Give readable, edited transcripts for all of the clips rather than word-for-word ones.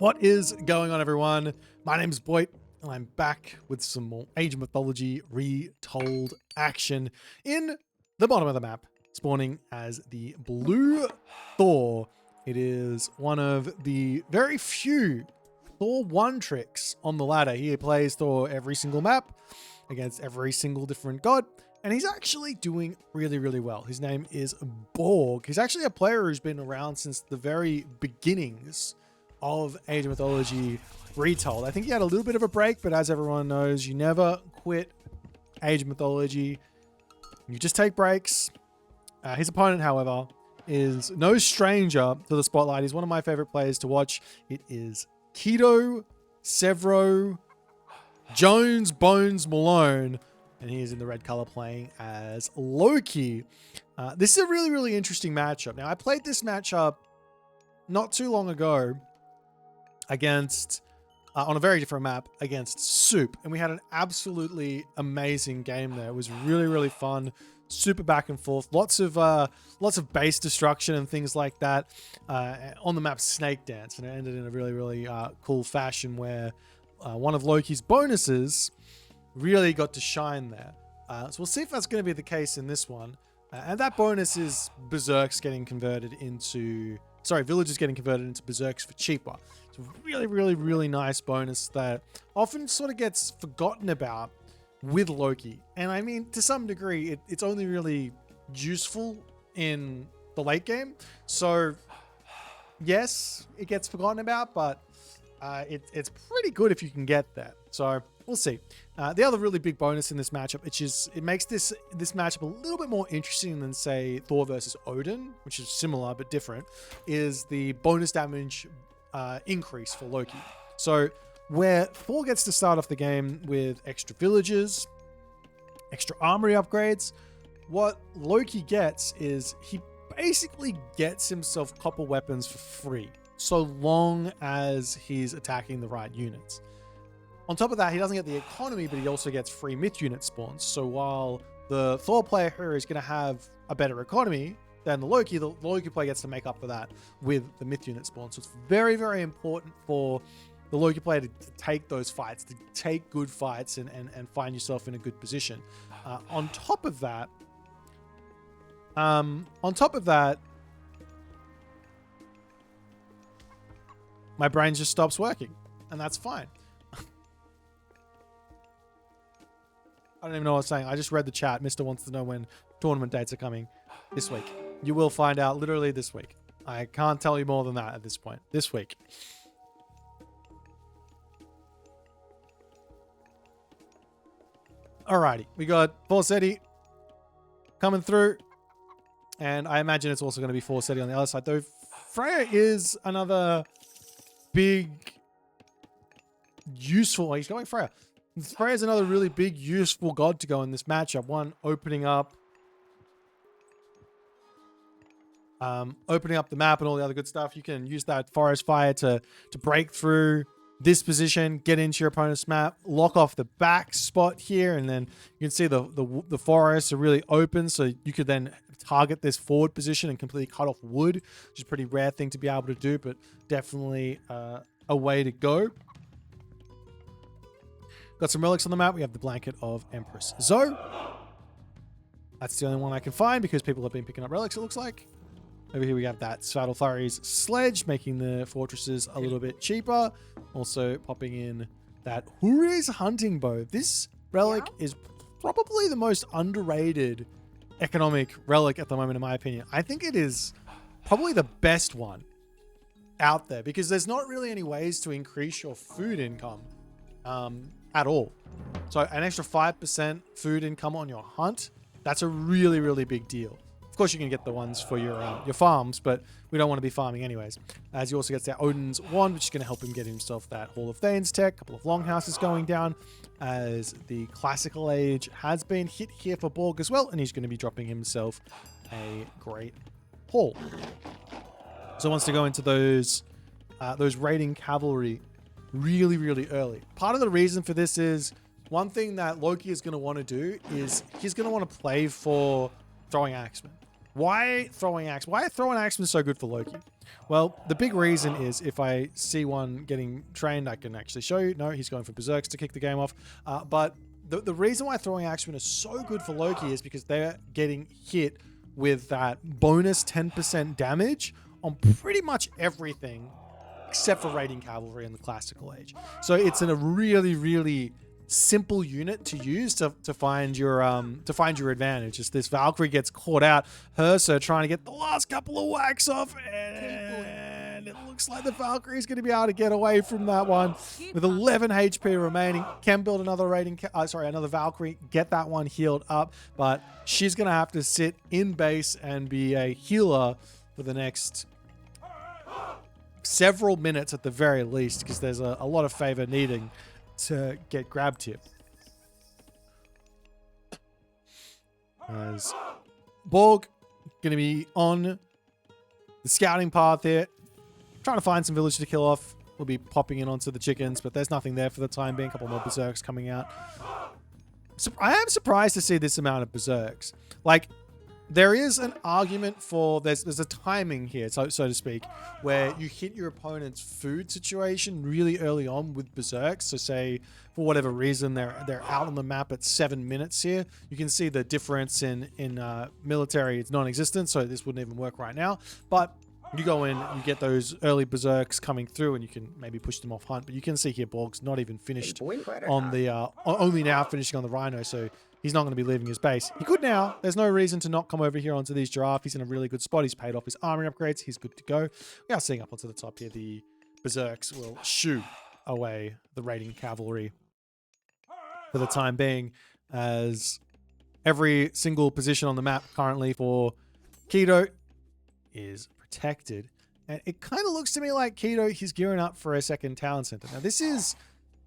What is going on, everyone? My name is Boit, and I'm back with some more Age of Mythology retold action in the bottom of the map, spawning as the blue Thor. It is one of the very few Thor one tricks on the ladder. He plays Thor every single map against every single different god, and he's actually doing really, really well. His name is Borg. He's actually a player who's been around since the very beginnings of Age of Mythology retold. I think he had a little bit of a break, but as everyone knows, you never quit Age of Mythology. You just take breaks. His opponent, however, is no stranger to the spotlight. He's one of my favorite players to watch. It is Keto Severo Jones Bones Malone, and he is in the red color playing as Loki. This is a really, really interesting matchup. Now, I played this matchup not too long ago against on a very different map against Soup, and we had an absolutely amazing game there. It was really, really fun, super back and forth, lots of base destruction and things like that on the map Snake Dance, and it ended in a really, really cool fashion where one of Loki's bonuses really got to shine there. So we'll see if that's going to be the case in this one, and that bonus is villagers getting converted into berserks for cheaper. It's a really, really, really nice bonus that often sort of gets forgotten about with Loki. And I mean, to some degree, it's only really useful in the late game. So yes, it gets forgotten about, but it's pretty good if you can get that. So we'll see. The other really big bonus in this matchup, which is it makes this matchup a little bit more interesting than, say, Thor versus Odin, which is similar but different, is the bonus damage increase for Loki. So where Thor gets to start off the game with extra villagers, extra armory upgrades, what Loki gets is he basically gets himself copper weapons for free, so long as he's attacking the right units. On top of that, he doesn't get the economy, but he also gets free myth unit spawns. So while the Thor player here is going to have a better economy than the Loki player gets to make up for that with the myth unit spawn. So it's very, very important for the Loki player to take those fights, to take good fights and find yourself in a good position. On top of that, my brain just stops working, and that's fine. I don't even know what I was saying. I just read the chat. Mister wants to know when tournament dates are coming this week. You will find out literally this week. I can't tell you more than that at this point. This week. Alrighty. We got Forseti coming through. And I imagine it's also going to be Forseti on the other side. Though Freya is another big, useful... Oh, he's going Freya. Freya is another really big, useful god to go in this matchup. One, opening up the map and all the other good stuff. You can use that forest fire to break through this position, get into your opponent's map, lock off the back spot here, and then you can see the forests are really open, so you could then target this forward position and completely cut off wood, which is a pretty rare thing to be able to do, but definitely a way to go. Got some relics on the map. We have the blanket of Empress Zoe. That's the only one I can find because people have been picking up relics, it looks like. Over here we have that Svadilfari's sledge, making the fortresses a little bit cheaper. Also popping in that Huri's hunting bow. This relic is probably the most underrated economic relic at the moment, in my opinion. I think it is probably the best one out there because there's not really any ways to increase your food income at all. So an extra 5% food income on your hunt, that's a really, really big deal. Of course, you can get the ones for your farms, but we don't want to be farming anyways. As he also gets that Odin's wand, which is going to help him get himself that Hall of Thanes tech. A couple of longhouses going down, as the classical age has been hit here for Borg as well, and he's going to be dropping himself a great haul. So he wants to go into those raiding cavalry really, really early. Part of the reason for this is one thing that Loki is going to want to do is he's going to want to play for throwing axemen. Why throwing axe? Why are throwing axemen so good for Loki? Well, the big reason is if I see one getting trained, I can actually show you. No, he's going for berserks to kick the game off. But the reason why throwing axemen is so good for Loki is because they're getting hit with that bonus 10% damage on pretty much everything except for raiding cavalry in the classical age. So it's a really, really simple unit to use to find your advantage. As this Valkyrie gets caught out, Hersa trying to get the last couple of whacks off, and it looks like the Valkyrie is going to be able to get away from that one with 11 HP remaining. Can build another another Valkyrie, get that one healed up, but she's going to have to sit in base and be a healer for the next several minutes at the very least, because there's a lot of favor needing to get grabbed here. As Borg going to be on the scouting path here, trying to find some village to kill off. We'll be popping in onto the chickens, but there's nothing there for the time being. A couple more berserks coming out. So I am surprised to see this amount of berserks. Like, there is an argument for there's a timing here, so to speak, where you hit your opponent's food situation really early on with berserks. So say for whatever reason they're out on the map at 7 minutes here. You can see the difference in military, it's non-existent, so this wouldn't even work right now. But you go in, you get those early berserks coming through, and you can maybe push them off hunt. But you can see here Borg's not even finished on the only now finishing on the Rhino, so he's not going to be leaving his base. He could now. There's no reason to not come over here onto these giraffe. He's in a really good spot. He's paid off his armory upgrades. He's good to go. We are seeing up onto the top here. The berserks will shoo away the raiding cavalry for the time being, as every single position on the map currently for Keto is protected. And it kind of looks to me like Keto, he's gearing up for a second town center. Now, this is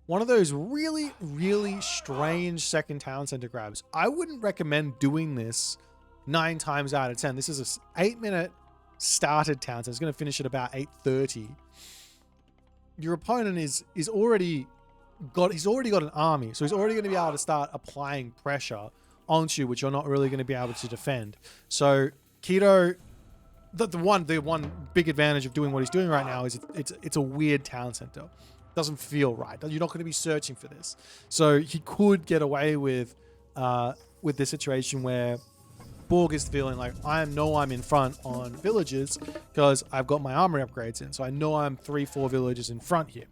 one of those really, really strange second town center grabs. I wouldn't recommend doing this 9 times out of 10. This is an 8-minute started town center. It's going to finish at about 8:30. Your opponent he's already got an army, so he's already going to be able to start applying pressure onto you, which you're not really going to be able to defend. So Keto, the one big advantage of doing what he's doing right now is it's a weird town center. Doesn't feel right. You're not going to be searching for this. So he could get away with this situation where Borg is feeling like, I'm in front on villages because I've got my armory upgrades in. So I know I'm 3-4 villages in front here.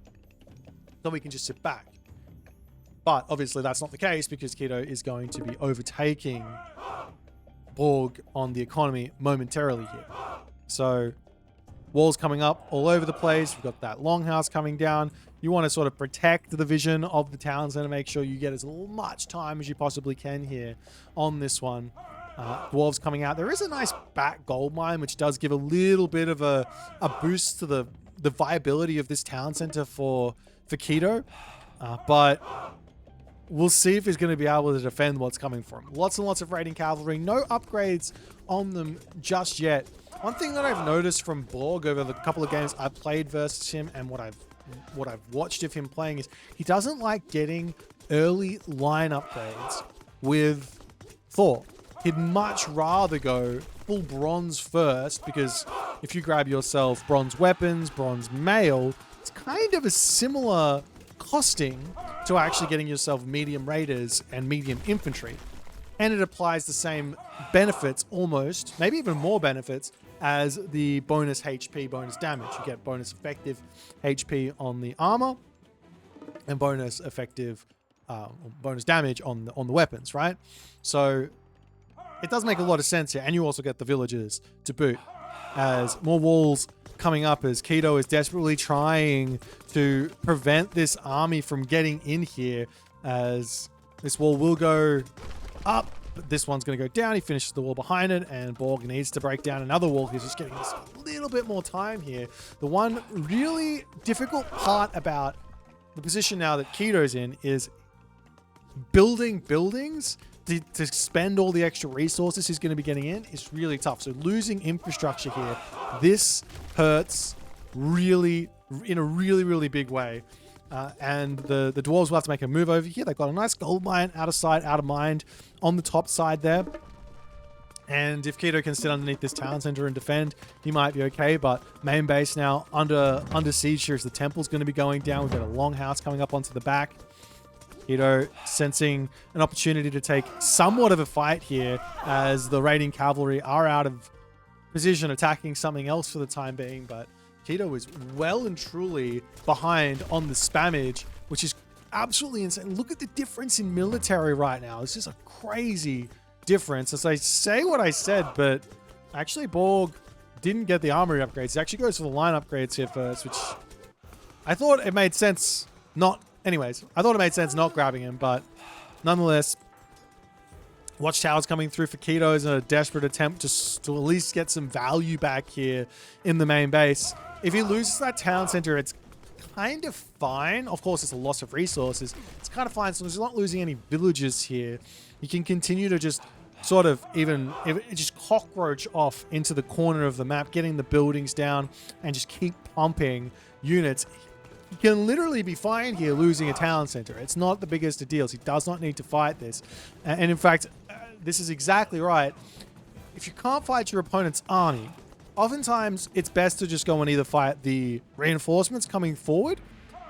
So we can just sit back. But obviously that's not the case, because Keto is going to be overtaking Borg on the economy momentarily here. So walls coming up all over the place. We've got that longhouse coming down. You want to sort of protect the vision of the town center, make sure you get as much time as you possibly can here on this one. Dwarves coming out. There is a nice back gold mine, which does give a little bit of a boost to the viability of this town center for Keto. But we'll see if he's going to be able to defend what's coming for him. Lots and lots of raiding cavalry. No upgrades on them just yet. One thing that I've noticed from Borg over the couple of games I've played versus him, and what I've watched of him playing, is he doesn't like getting early line upgrades with Thor. He'd much rather go full bronze first, because if you grab yourself bronze weapons, bronze mail, it's kind of a similar costing to actually getting yourself medium raiders and medium infantry. And it applies the same benefits, almost, maybe even more benefits, as the bonus HP, bonus damage. You get bonus effective HP on the armor and bonus effective, bonus damage on the weapons, right? So it does make a lot of sense here. And you also get the villagers to boot, as more walls coming up, as Keto is desperately trying to prevent this army from getting in here, as this wall will go up, but this one's going to go down. He finishes the wall behind it, and Borg needs to break down another wall. He's just getting this a little bit more time here. The one really difficult part about the position now that Keto's in is building buildings to spend all the extra resources he's going to be getting in is really tough. So losing infrastructure here, this hurts really in a really, really big way. And the dwarves will have to make a move over here. They've got a nice gold mine, out of sight, out of mind on the top side there. And if Keto can sit underneath this town center and defend, he might be okay. But main base now under siege here as the temple's going to be going down. We've got a longhouse coming up onto the back. Keto sensing an opportunity to take somewhat of a fight here as the raiding cavalry are out of position attacking something else for the time being. But Keto is well and truly behind on the spammage, which is absolutely insane. Look at the difference in military right now. It's just a crazy difference. As I say what I said, but actually Borg didn't get the armory upgrades. He actually goes for the line upgrades here first, which I thought it made sense not... Anyways, I thought it made sense not grabbing him, but nonetheless, Watchtower's coming through for Keto in a desperate attempt to at least get some value back here in the main base. If he loses that town center, it's kind of fine. Of course, it's a loss of resources. It's kind of fine, so he's not losing any villages here. You can continue to just sort of just cockroach off into the corner of the map, getting the buildings down, and just keep pumping units. He can literally be fine here losing a town center. It's not the biggest of deals. He does not need to fight this. And in fact, this is exactly right. If you can't fight your opponent's army, oftentimes it's best to just go and either fight the reinforcements coming forward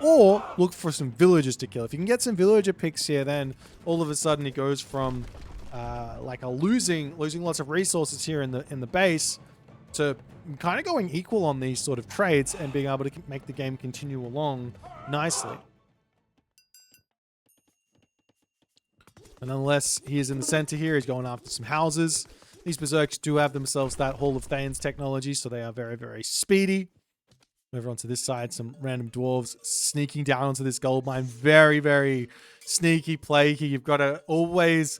or look for some villagers to kill. If you can get some villager picks here, then all of a sudden it goes from like a losing lots of resources here in the base to kind of going equal on these sort of trades and being able to make the game continue along nicely. And nonetheless, he is in the center here. He's going after some houses. These berserks do have themselves that Hall of Thanes technology, so they are very, very speedy. Over onto this side, some random dwarves sneaking down onto this gold mine. Very, very sneaky play here. You've got to always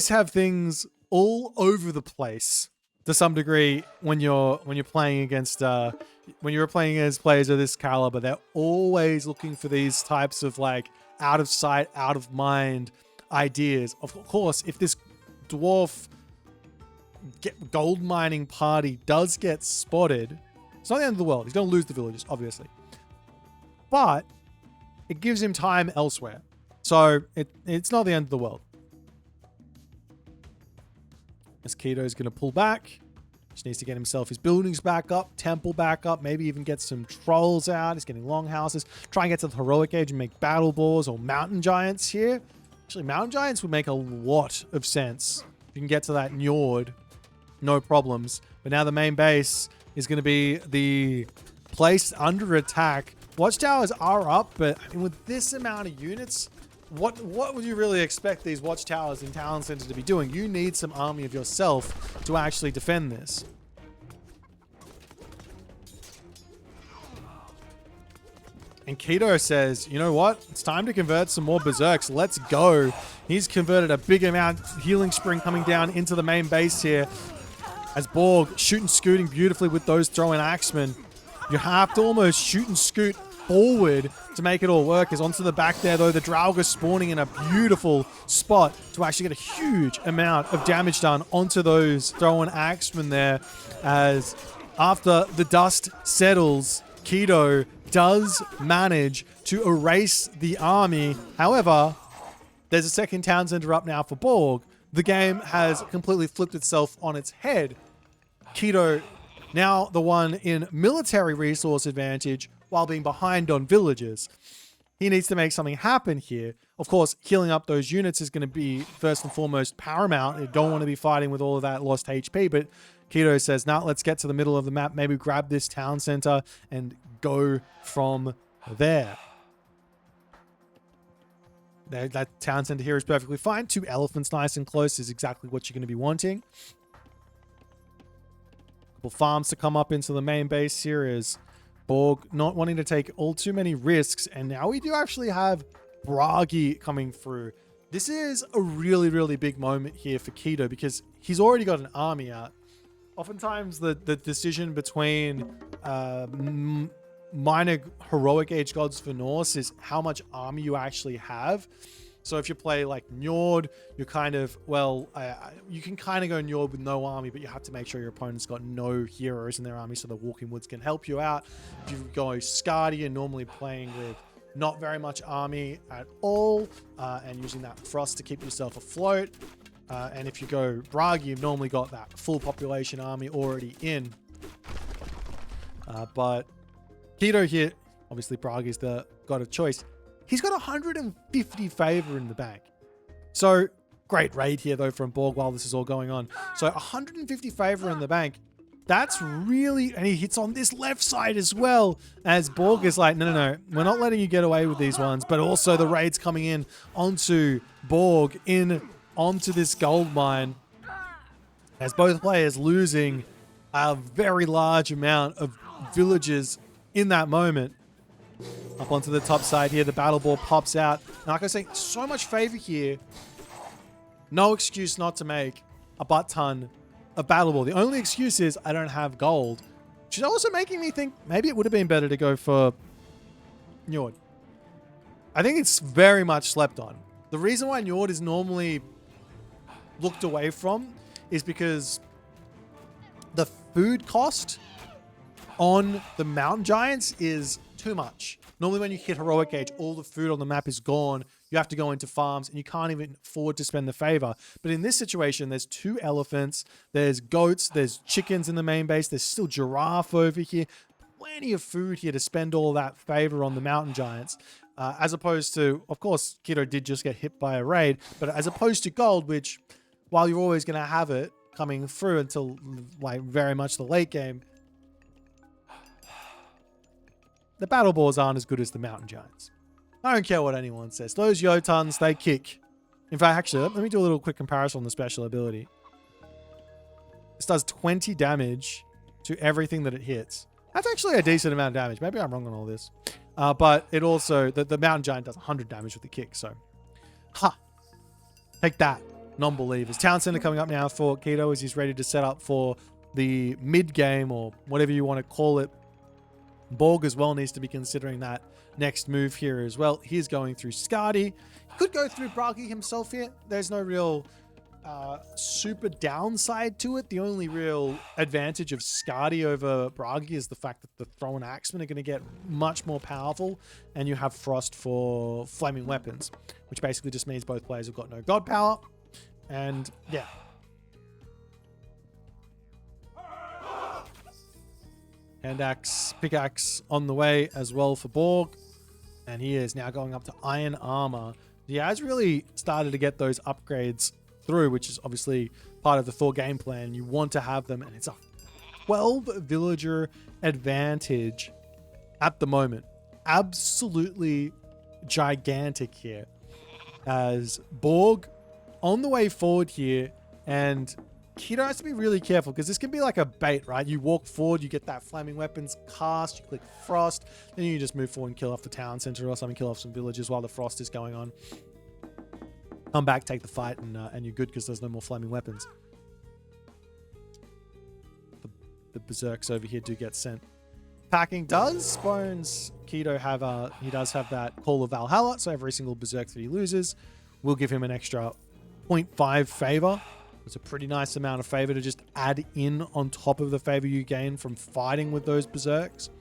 have things all over the place to some degree when you're playing against players of this caliber. They're always looking for these types of like out of sight, out of mind ideas. Of course, if this dwarf gold mining party does get spotted, it's not the end of the world. He's going to lose the villages, obviously. But it gives him time elsewhere. So it's not the end of the world. As Keto is going to pull back. Just needs to get himself his buildings back up, temple back up, maybe even get some trolls out. He's getting longhouses. Try and get to the heroic age and make battle boars or mountain giants here. Actually, mountain giants would make a lot of sense. If you can get to that Njord, no problems. But now the main base is going to be the place under attack. Watchtowers are up, but I mean, with this amount of units, what would you really expect these watchtowers in town center to be doing? You need some army of yourself to actually defend this. And Keto says, you know what? It's time to convert some more berserks. Let's go. He's converted a big amount. Healing spring coming down into the main base here. As Borg shooting, scooting beautifully with those throwing axemen. You have to almost shoot and scoot forward to make it all work. Is onto the back there, though. The Draugr spawning in a beautiful spot to actually get a huge amount of damage done onto those throwing axemen there. As after the dust settles, Keto does manage to erase the army. However, there's a second town center up now for Borg. The game has completely flipped itself on its head. Keto now the one in military resource advantage while being behind on villages. He needs to make something happen here. Of course, healing up those units is going to be first and foremost paramount. You don't want to be fighting with all of that lost HP, but Keto says, now let's get to the middle of the map, maybe grab this town center and go from there. That town center here is perfectly fine. 2 elephants nice and close is exactly what you're going to be wanting. A couple farms to come up into the main base here is Borg not wanting to take all too many risks. And now we do actually have Bragi coming through. This is a really, really big moment here for Keto because he's already got an army out. Oftentimes the decision between minor heroic age gods for Norse is how much army you actually have. So if you play like Njord, you're kind of, well, you can kind of go Njord with no army, but you have to make sure your opponent's got no heroes in their army so the Walking Woods can help you out. If you go Skadi, you're normally playing with not very much army at all and using that frost to keep yourself afloat. And if you go Bragi, you've normally got that full population army already in. But Keto here, obviously Bragi's got a choice. He's got 150 favor in the bank. So great raid here though from Borg while this is all going on. So 150 favor in the bank. That's really, and he hits on this left side as well, as Borg is like, no, we're not letting you get away with these ones, but also the raid's coming in onto Borg, onto this gold mine, as both players losing a very large amount of villagers in that moment. Up onto the top side here, the battle ball pops out. And like I was saying, so much favor here. No excuse not to make a butt ton of battle ball. The only excuse is I don't have gold, which is also making me think maybe it would have been better to go for Njord. I think it's very much slept on. The reason why Njord is normally looked away from is because the food cost on the mountain giants is too much. Normally when you hit heroic age, all the food on the map is gone. You have to go into farms and you can't even afford to spend the favor. But in this situation, there's 2 elephants, there's goats, there's chickens in the main base, there's still giraffe over here. Plenty of food here to spend all that favor on the mountain giants. As opposed to, of course, Keto did just get hit by a raid, but as opposed to gold, which while you're always going to have it coming through until like very much the late game, the battle balls aren't as good as the mountain giants. I don't care what anyone says. Those Jotuns, they kick. In fact, actually, let me do a little quick comparison on the special ability. This does 20 damage to everything that it hits. That's actually a decent amount of damage. Maybe I'm wrong on all this. But it also, the mountain giant does 100 damage with the kick. So, take that, non-believers. Town center coming up now for Keto as he's ready to set up for the mid game or whatever you want to call it. Borg as well needs to be considering that next move here as well. He's going through Skadi. He could go through Bragi himself here. There's no real super downside to it. The only real advantage of Skadi over Bragi is the fact that the throw and axemen are going to get much more powerful, and you have Frost for flaming weapons, which basically just means both players have got no god power. And yeah. Hand axe, pickaxe on the way as well for Borg. And he is now going up to iron armor. He has really started to get those upgrades through, which is obviously part of the Thor game plan. You want to have them, and it's a 12 villager advantage at the moment. Absolutely gigantic here. As Borg on the way forward here, and Keto has to be really careful because this can be like a bait, right? You walk forward, you get that flaming weapons cast, you click Frost, then you just move forward and kill off the town center or something, kill off some villages while the Frost is going on. Come back, take the fight, and you're good because there's no more flaming weapons. The berserks over here do get sent packing. Does Bones Keto have he does have that Call of Valhalla, so every single berserk that he loses will give him an extra 0.5 favor. It's a pretty nice amount of favor to just add in on top of the favor you gain from fighting with those berserks.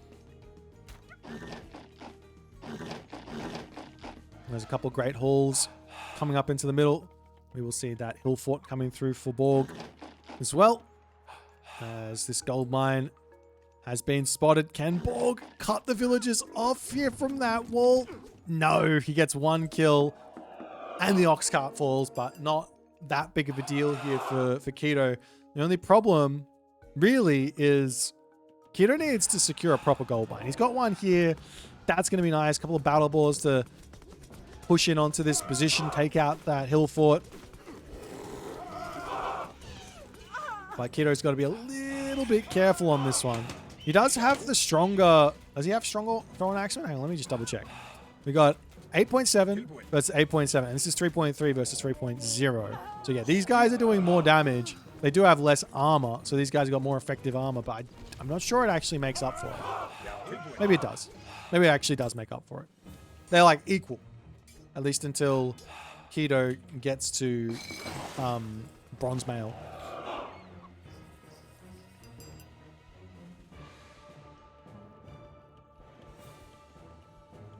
There's a couple of great hauls coming up into the middle. We will see that hill fort coming through for Borg as well. As this gold mine has been spotted. Can Borg cut the villagers off here from that wall? No, he gets 1 kill and the ox cart falls, but not that big of a deal here for Keto. The only problem really is Keto needs to secure a proper gold mine. He's got one here. That's going to be nice. A couple of battle balls to push in onto this position, take out that hill fort. But Keto's got to be a little bit careful on this one. He does have the stronger... Does he have stronger throwing axemen? Hang on, let me just double check. We got 8.7 versus 8.7. And this is 3.3 versus 3.0. So yeah, these guys are doing more damage. They do have less armor, so these guys have got more effective armor, but I'm not sure it actually makes up for it. Maybe it does. Maybe it actually does make up for it. They're like equal. At least until Keto gets to bronze mail.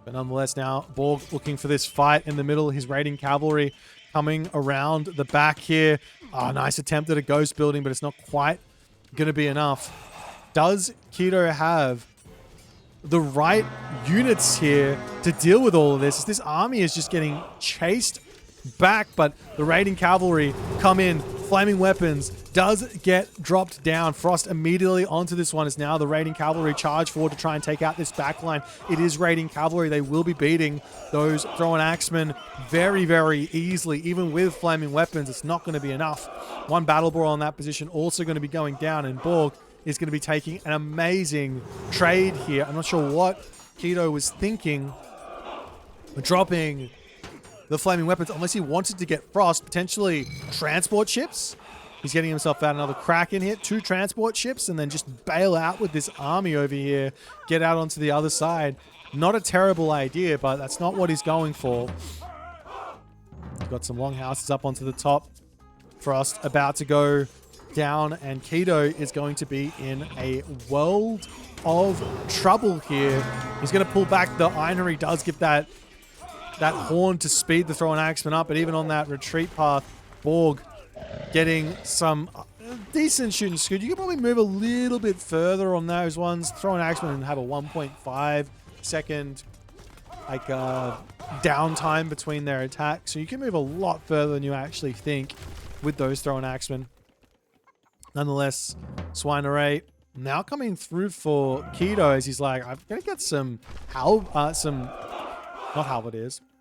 But nonetheless now, Borg looking for this fight in the middle. His raiding cavalry coming around the back here. Oh, nice attempt at a ghost building, but it's not quite going to be enough. Does Keto have the right units here to deal with all of this? This army is just getting chased back, but the raiding cavalry come in. Flaming weapons does get dropped down. Frost immediately onto this one as now the raiding cavalry charge forward to try and take out this backline. It is raiding cavalry. They will be beating those throwing axemen very, very easily. Even with flaming weapons, it's not going to be enough. One battle brawl on that position also going to be going down, and Borg is going to be taking an amazing trade here. I'm not sure what Keto was thinking, dropping the flaming weapons, unless he wanted to get Frost, potentially transport ships. He's getting himself out another Kraken hit, 2 transport ships, and then just bail out with this army over here, get out onto the other side. Not a terrible idea, but that's not what he's going for. He's got some long houses up onto the top. Frost about to go down, and Keto is going to be in a world of trouble here. He's going to pull back. The Inery does give that horn to speed the throwing axeman up, but even on that retreat path, Borg getting some decent shooting scoot. You can probably move a little bit further on those ones. Throwing axeman and have a 1.5 second downtime between their attacks, so you can move a lot further than you actually think with those throwing axemen. Nonetheless, Swine Array now coming through for Keto as he's like, I'm gonna get some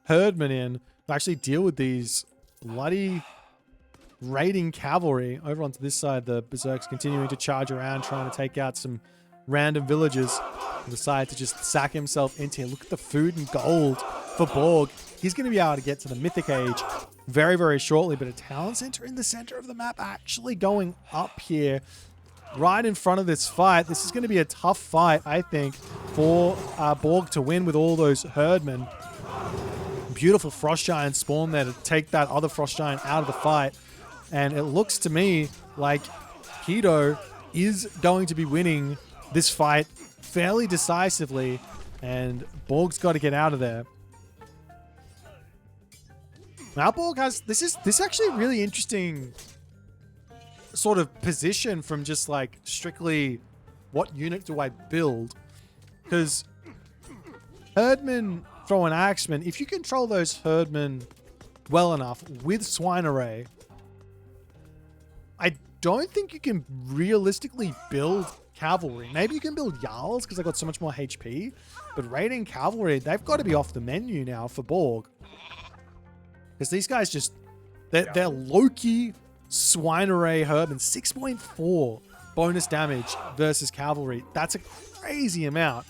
Herdmen in to actually deal with these bloody raiding cavalry. Over onto this side, the Berserk's continuing to charge around, trying to take out some random villagers. He decides to just sack himself into here. Look at the food and gold for Borg. He's going to be able to get to the Mythic Age very, very shortly, but a town center in the center of the map actually going up here right in front of this fight. This is going to be a tough fight, I think, for Borg to win with all those Herdmen. Beautiful Frost Giant spawn there to take that other Frost Giant out of the fight. And it looks to me like Keto is going to be winning this fight fairly decisively, and Borg's got to get out of there. Now Borg has, this actually really interesting sort of position from just like strictly what unit do I build, because Herdmen throwing axemen, if you control those Herdmen well enough with Swine Array, I don't think you can realistically build cavalry. Maybe you can build Jarls because they've got so much more HP, but raiding cavalry, they've got to be off the menu now for Borg. Because these guys just, they're Loki Swine Array Herdmen, 6.4 bonus damage versus cavalry. That's a crazy amount.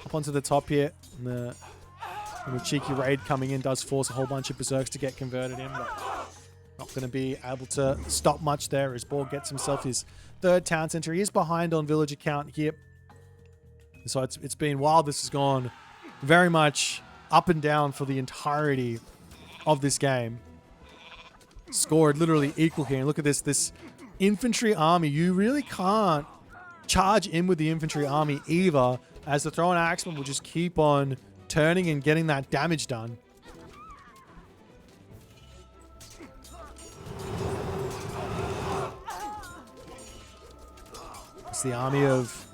Up onto the top here, and the cheeky raid coming in does force a whole bunch of Berserks to get converted in, but not going to be able to stop much there as Borg gets himself his 3rd town center. He is behind on villager count here. So it's been wild. This has gone very much up and down for the entirety of this game. Scored literally equal here. And look at this infantry army. You really can't charge in with the infantry army either, as the throwing axeman will just keep on turning and getting that damage done. It's the army of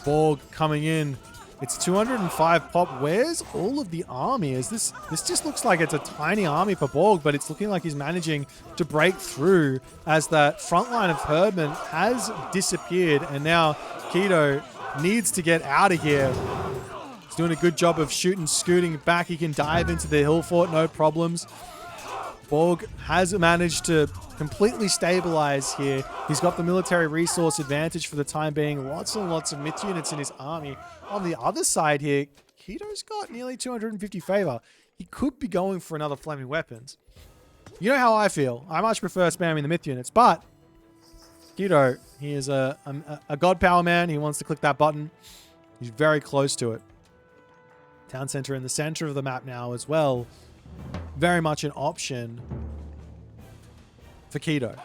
Borg coming in. It's 205 pop. Where's all of the army? Is this just looks like it's a tiny army for Borg, but it's looking like he's managing to break through as that front line of Herdmen has disappeared, and now Keto needs to get out of here. He's doing a good job of shooting, scooting back. He can dive into the hill fort, no problems. Borg has managed to completely stabilize here. He's got the military resource advantage for the time being. Lots and lots of myth units in his army. On the other side here, Keto's got nearly 250 favor. He could be going for another flaming weapons. You know how I feel. I much prefer spamming the myth units, but Keto, he is a god power man. He wants to click that button. He's very close to it. Town center in the center of the map now as well. Very much an option for Keto.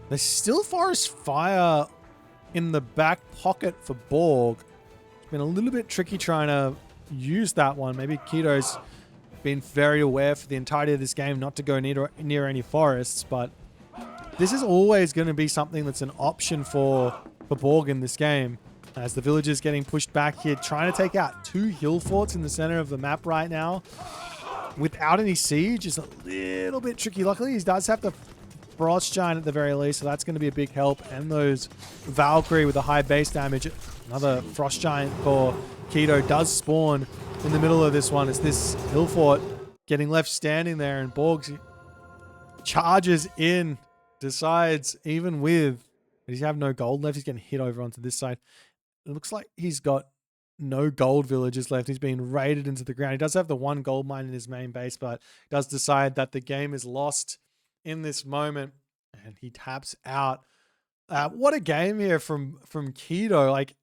There's still Forest Fire in the back pocket for Borg. It's been a little bit tricky trying to use that one. Maybe Keto's been very aware for the entirety of this game not to go near any forests, but this is always going to be something that's an option for Borg in this game. As the villagers getting pushed back here, trying to take out 2 hill forts in the center of the map right now. Without any siege is a little bit tricky. Luckily, he does have the Frost Giant at the very least, so that's going to be a big help. And those Valkyrie with the high base damage. Another Frost Giant for Keto does spawn in the middle of this one. It's this hill fort getting left standing there, and Borg charges in, decides even with, does he have no gold left? He's getting hit over onto this side. It looks like he's got no gold villagers left. He's being raided into the ground. He does have the 1 gold mine in his main base, but does decide that the game is lost in this moment, and he taps out. What a game here from Keto. Like,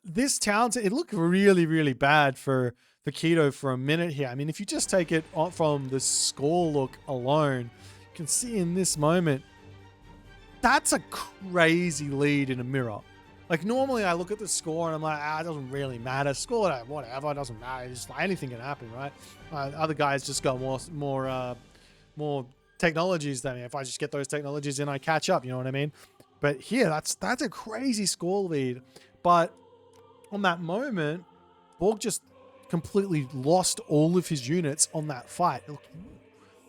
this town, it looked really, really bad for Keto for a minute here. I mean, if you just take it from the score look alone, you can see in this moment, that's a crazy lead in a mirror. Like, normally I look at the score and I'm like, it doesn't really matter. Score, whatever, it doesn't matter. It's like anything can happen, right? Other guys just got more technologies than me. If I just get those technologies in, I catch up, you know what I mean? But here, that's a crazy score lead. But on that moment, Borg just completely lost all of his units on that fight.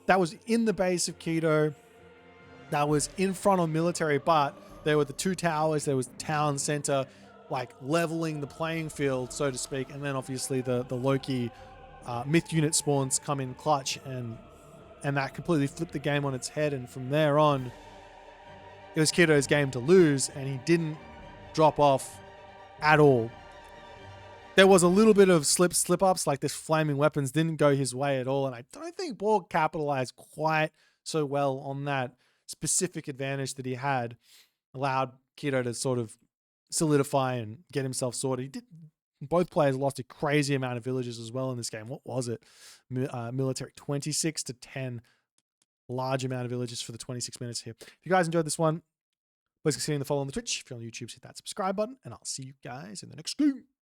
That was in the base of Keto. That was in front of military, but there were the 2 towers. There was the town center, like leveling the playing field, so to speak. And then obviously the Loki myth unit spawns come in clutch, and that completely flipped the game on its head. And from there on, it was Keto's game to lose, and he didn't drop off at all. There was a little bit of slip-ups, like this flaming weapons didn't go his way at all, and I don't think Borg capitalized quite so well on that specific advantage that he had, allowed Keto to sort of solidify and get himself sorted. Both players lost a crazy amount of villages as well in this game. What was it? Military 26 to 10. Large amount of villages for the 26 minutes here. If you guys enjoyed this one, please consider the follow on the Twitch. If you're on YouTube, hit that subscribe button, and I'll see you guys in the next game.